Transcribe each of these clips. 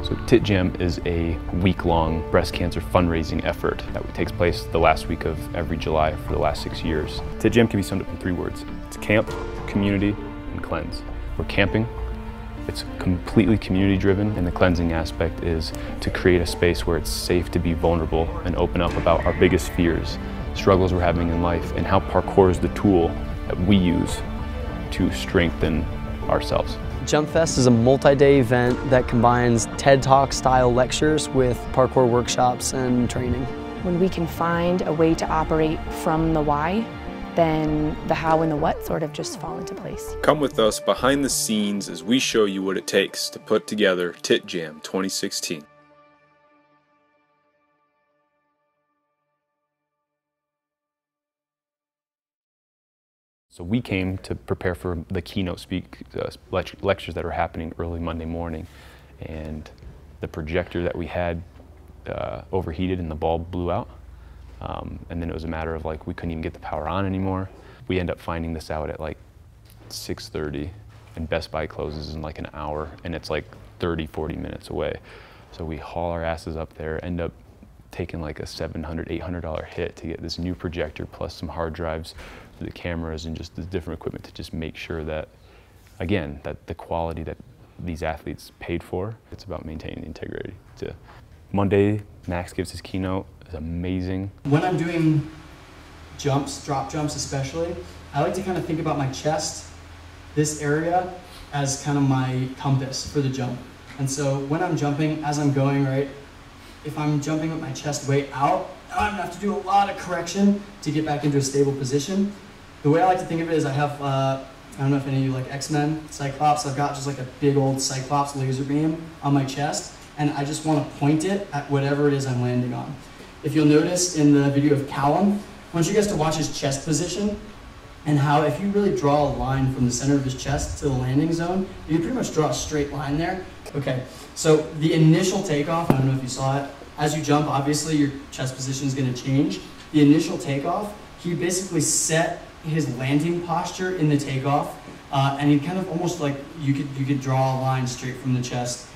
So TIT Jam is a week-long breast cancer fundraising effort that takes place the last week of every July for the last 6 years. TIT Jam can be summed up in 3 words. It's camp, community, and cleanse. We're camping. It's completely community driven, and the cleansing aspect is to create a space where it's safe to be vulnerable and open up about our biggest fears, struggles we're having in life, and how parkour is the tool that we use to strengthen ourselves. JUMPfest is a multi-day event that combines TED Talk style lectures with parkour workshops and training. When we can find a way to operate from the why, then the how and the what sort of just fall into place. Come with us behind the scenes as we show you what it takes to put together TIT Jam 2016. So we came to prepare for the keynote lectures that are happening early Monday morning, and the projector that we had overheated and the bulb blew out, and then it was a matter of like we couldn't even get the power on anymore. We end up finding this out at like 6:30, and Best Buy closes in like an hour, and it's like 30-40 minutes away. So we haul our asses up there, end up taking like a $700-800 hit to get this new projector plus some hard drives for the cameras and just the different equipment to just make sure that, again, that the quality that these athletes paid for, it's about maintaining the integrity. Monday, Max gives his keynote. It's amazing. When I'm doing jumps, drop jumps especially, I like to kind of think about my chest, this area, as kind of my compass for the jump. And so when I'm jumping, as I'm going, right, if I'm jumping with my chest way out, I'm gonna have to do a lot of correction to get back into a stable position. The way I like to think of it is I have, I don't know if any of you like X-Men, Cyclops, I've got just like a big old Cyclops laser beam on my chest, and I just wanna point it at whatever it is I'm landing on. If you'll notice in the video of Callum, I want you guys to watch his chest position and how if you really draw a line from the center of his chest to the landing zone, you can pretty much draw a straight line there. Okay, so the initial takeoff, I don't know if you saw it, as you jump, obviously your chest position is gonna change. The initial takeoff, he basically set his landing posture in the takeoff, and he kind of almost like, you could draw a line straight from the chest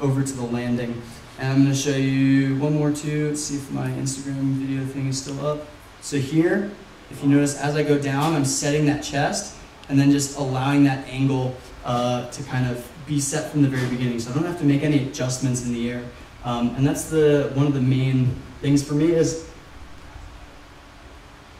over to the landing. And I'm gonna show you one more too. Let's see if my Instagram video thing is still up. So here, if you notice, as I go down, I'm setting that chest and then just allowing that angle to kind of be set from the very beginning. So I don't have to make any adjustments in the air. And that's one of the main things for me is,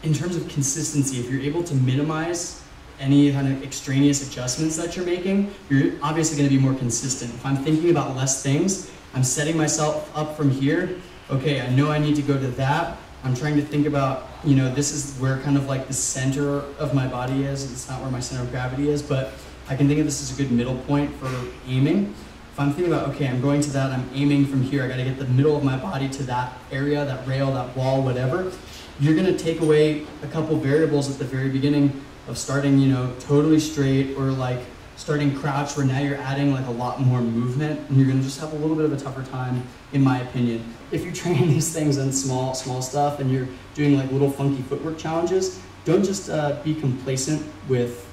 in terms of consistency, if you're able to minimize any kind of extraneous adjustments that you're making, you're obviously going to be more consistent. If I'm thinking about less things, I'm setting myself up from here. Okay, I know I need to go to that. I'm trying to think about, you know, this is where kind of like the center of my body is. It's not where my center of gravity is, but I can think of this as a good middle point for aiming. If I'm thinking about, okay, I'm going to that, I'm aiming from here, I gotta get the middle of my body to that area, that rail, that wall, whatever, you're gonna take away a couple variables at the very beginning of starting, you know, totally straight, or like starting crouch, where now you're adding like a lot more movement, and you're gonna just have a little bit of a tougher time, in my opinion. If you train these things in small stuff and you're doing like little funky footwork challenges, don't just be complacent with,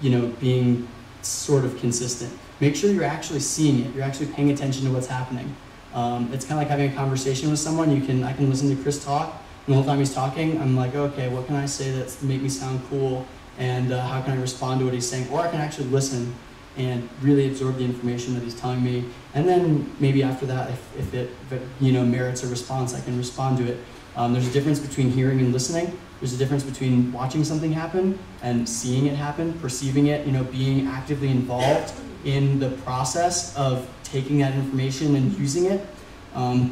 you know, being sort of consistent. Make sure you're actually seeing it. You're actually paying attention to what's happening. It's kind of like having a conversation with someone. I can listen to Chris talk, and the whole time he's talking, I'm like, okay, what can I say that's make me sound cool, and how can I respond to what he's saying? Or I can actually listen and really absorb the information that he's telling me, and then maybe after that, if it you know, merits a response, I can respond to it. There's a difference between hearing and listening. There's a difference between watching something happen and seeing it happen, perceiving it, you know, being actively involved in the process of taking that information and using it.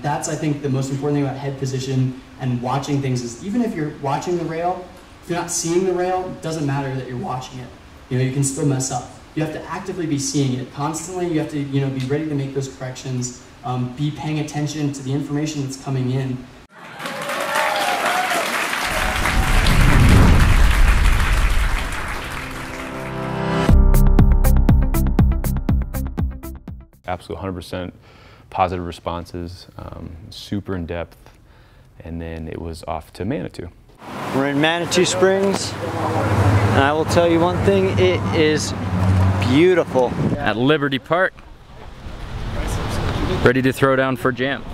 That's, I think, the most important thing about head position and watching things is, even if you're watching the rail, if you're not seeing the rail, it doesn't matter that you're watching it. You know, you can still mess up. You have to actively be seeing it constantly. You have to, you know, be ready to make those corrections, be paying attention to the information that's coming in. Absolutely 100% positive responses, super in depth, and then it was off to Manitou. We're in Manitou Springs, and I will tell you one thing, it is beautiful. At Liberty Park, Ready to throw down for jam.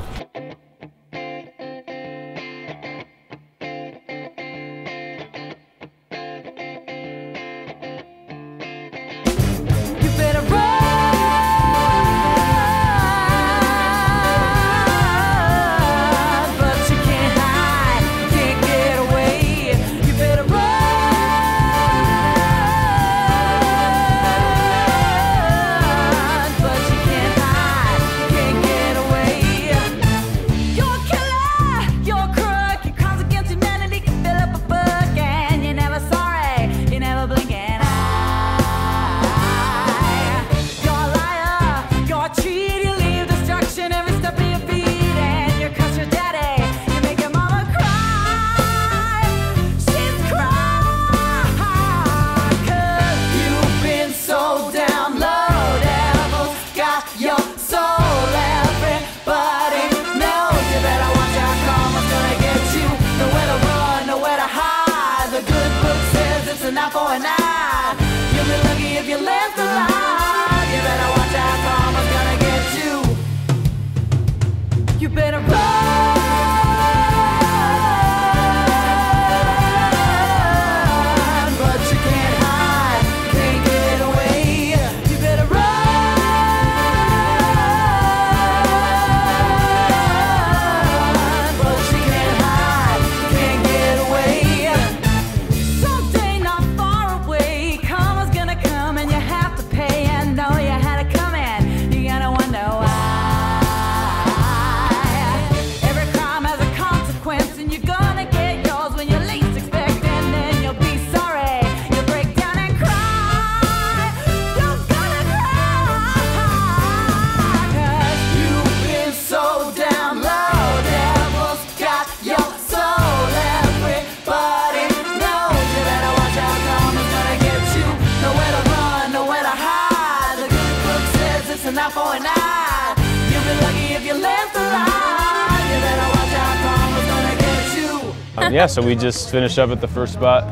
Yeah, so we just finished up at the first spot,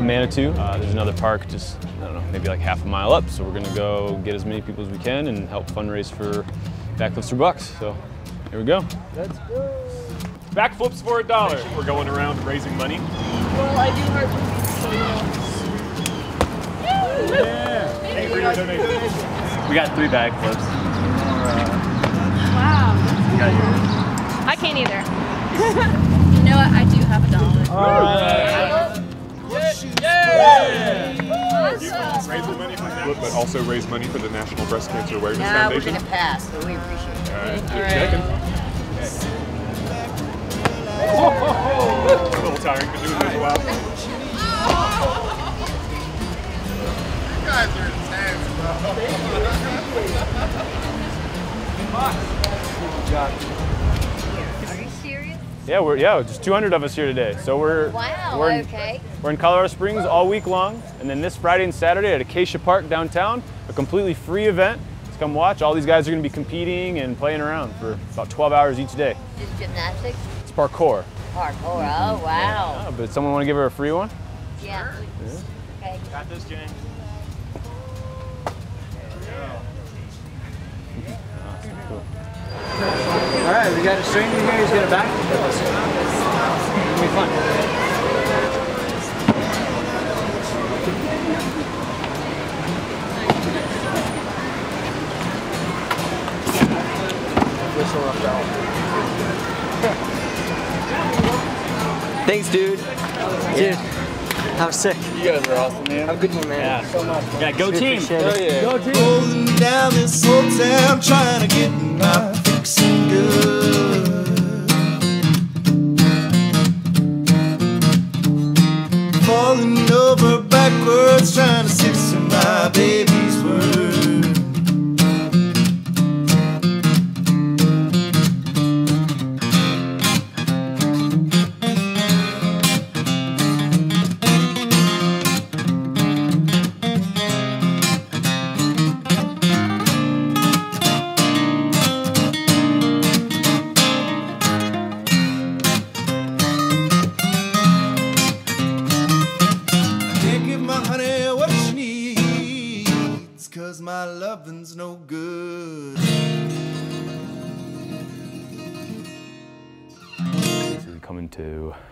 Manitou. There's another park just, I don't know, maybe like half a mile up. So we're gonna go get as many people as we can and help fundraise for backflips for bucks. So here we go. Let's go. Backflips for $1. We're going around raising money. Well, I do hard movies, so Yeah. Thank you for your donation. We got 3 backflips. wow. You got yours. I can't either. You know what? I do have $1. All right. Raise the money for that, but also raise money for the National Breast Cancer Awareness Nah, Foundation. we're gonna pass, but we appreciate it. All right. All right. Checking. A little tiring, but doing this a while. You guys are intense, bro. Are you serious? Yeah, just 200 of us here today. So we're Wow, okay. We're in Colorado Springs all week long, and then this Friday and Saturday at Acacia Park downtown, a completely free event. Let's come watch. All these guys are going to be competing and playing around for about 12 hours each day. Is gymnastics? It's parkour. Parkour, oh wow. Yeah, but someone want to give her a free one? Yeah. Okay. Got this, Jane. All right, we got a stranger here. He's gonna back with us. It's gonna be fun. Thanks, dude. Dude, that was sick. You guys are awesome, man. Have a good one, man. Yeah, so much. Yeah, go team. Yeah. Go team. Rolling down this whole town, trying to get my fixing good. Falling over backwards, trying to censor my baby's word.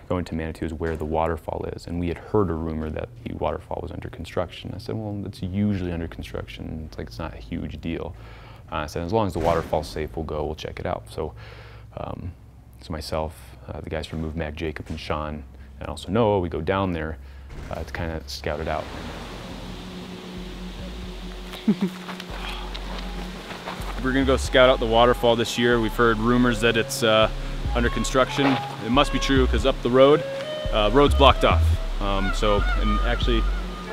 going to Manitou is where the waterfall is, and we had heard a rumor that the waterfall was under construction. I said, well, it's usually under construction. It's like, it's not a huge deal. I said, as long as the waterfall's safe, we'll go, we'll check it out. So, so myself, the guys from Move Mag, Jacob and Sean, and also Noah, we go down there to kind of scout it out. We're gonna go scout out the waterfall this year. We've heard rumors that it's under construction. It must be true because up the road, road's blocked off. And actually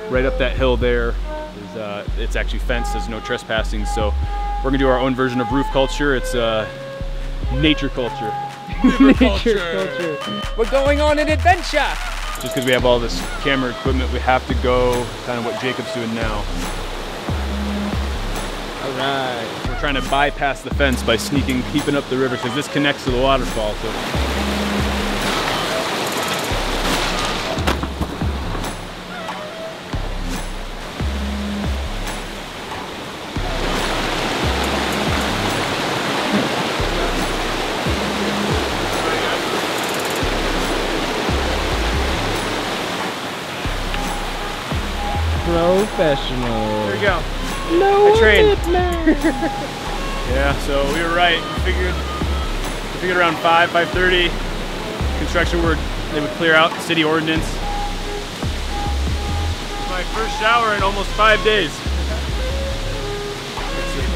right up that hill there is, it's actually fenced, there's no trespassing. So we're gonna do our own version of roof culture. It's nature culture. Nature culture. We're going on an adventure. Just because we have all this camera equipment, we have to go kind of what Jacob's doing now. All right. We're trying to bypass the fence by keeping up the river because this connects to the waterfall. So. Professional. There you go. No, I trained. man. Yeah, so we were right. We figured around 5:30. Construction they would clear out city ordinance. My first shower in almost 5 days.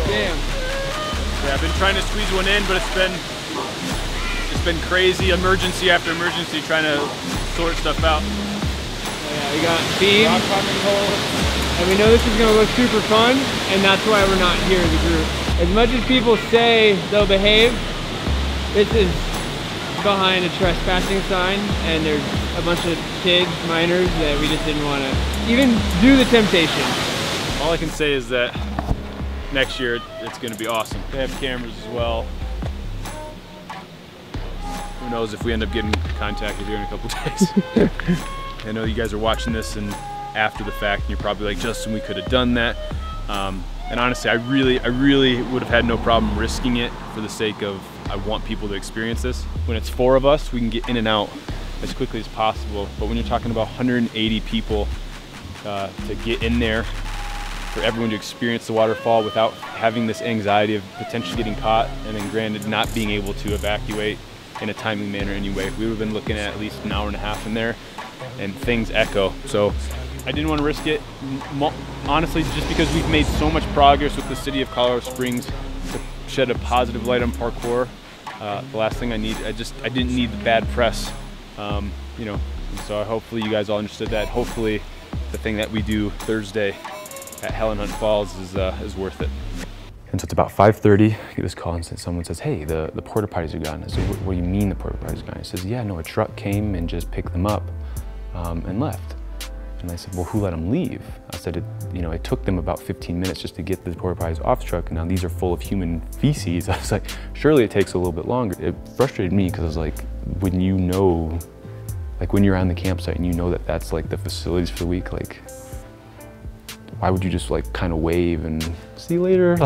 Damn. Yeah, I've been trying to squeeze one in, but it's been crazy, emergency after emergency, trying to sort stuff out. Yeah, we got beams, rock climbing holes. And we know this is gonna look super fun, and that's why we're not here as a group. As much as people say they'll behave, this is behind a trespassing sign, and there's a bunch of kids, minors, that we just didn't wanna even do the temptation. All I can say is that next year it's gonna be awesome. They have cameras as well. Who knows if we end up getting contacted here in a couple days. I know you guys are watching this and after the fact, and you're probably like, Justin, we could have done that. And honestly, I really would have had no problem risking it for the sake of, I want people to experience this. When it's 4 of us, we can get in and out as quickly as possible. But when you're talking about 180 people to get in there, for everyone to experience the waterfall without having this anxiety of potentially getting caught, and then granted not being able to evacuate in a timely manner anyway, we would have been looking at least an hour and a half in there, and things echo. So I didn't want to risk it, honestly, just because we've made so much progress with the city of Colorado Springs to shed a positive light on parkour. The last thing I didn't need the bad press, you know. And so hopefully you guys all understood that. Hopefully the thing that we do Thursday at Manitou Falls is worth it. And so it's about 5:30, I get this call and someone says, hey, the porta potties are gone. I said, what do you mean the porta potties are gone? He says, yeah, no, a truck came and just picked them up and left. And I said, well, who let them leave? I said, it took them about 15 minutes just to get the porta potties off the truck, and now these are full of human feces. I was like, surely it takes a little bit longer. It frustrated me because I was like, when you know, like when you're on the campsite and you know that that's like the facilities for the week, like, why would you just like kind of wave and see you later?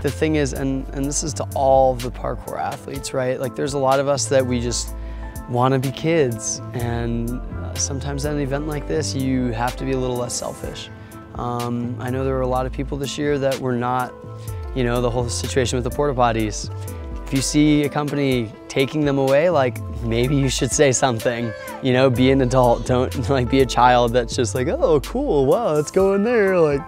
The thing is, and this is to all the parkour athletes, right? Like there's a lot of us that we just want to be kids, and sometimes at an event like this you have to be a little less selfish. I know there were a lot of people this year that were not, the whole situation with the porta potties. If you see a company taking them away, like maybe you should say something, be an adult, don't like be a child that's just like, oh cool, wow, let's go in there. Like,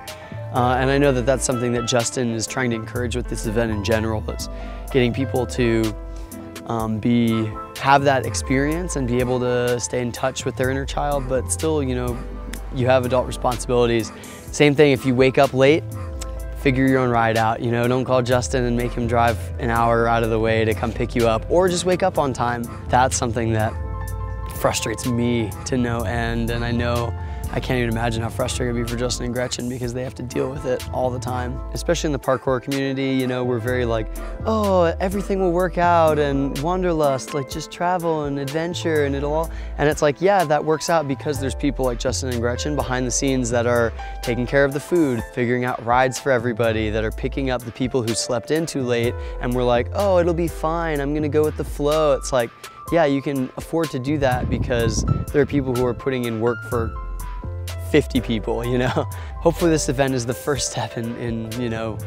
and I know that that's something that Justin is trying to encourage with this event in general. It's getting people to have that experience and be able to stay in touch with their inner child, but still, you have adult responsibilities. Same thing if you wake up late, figure your own ride out, don't call Justin and make him drive an hour out of the way to come pick you up, or just wake up on time. That's something that frustrates me to no end, and I know I can't even imagine how frustrating it would be for Justin and Gretchen because they have to deal with it all the time. Especially in the parkour community, we're very like, oh, everything will work out and wanderlust, like just travel and adventure and it'll all, and it's like, yeah, that works out because there's people like Justin and Gretchen behind the scenes that are taking care of the food, figuring out rides for everybody, that are picking up the people who slept in too late, and we're like, oh, it'll be fine, I'm gonna go with the flow. It's like, yeah, you can afford to do that because there are people who are putting in work for 50 people, you know? Hopefully this event is the first step in you know,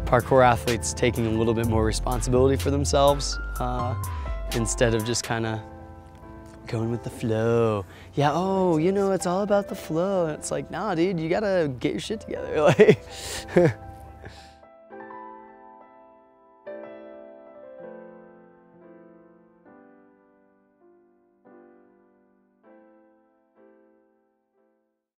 parkour athletes taking a little bit more responsibility for themselves instead of just kind of going with the flow. Yeah, oh, you know, it's all about the flow. And it's like, nah, dude, you gotta get your shit together. Like,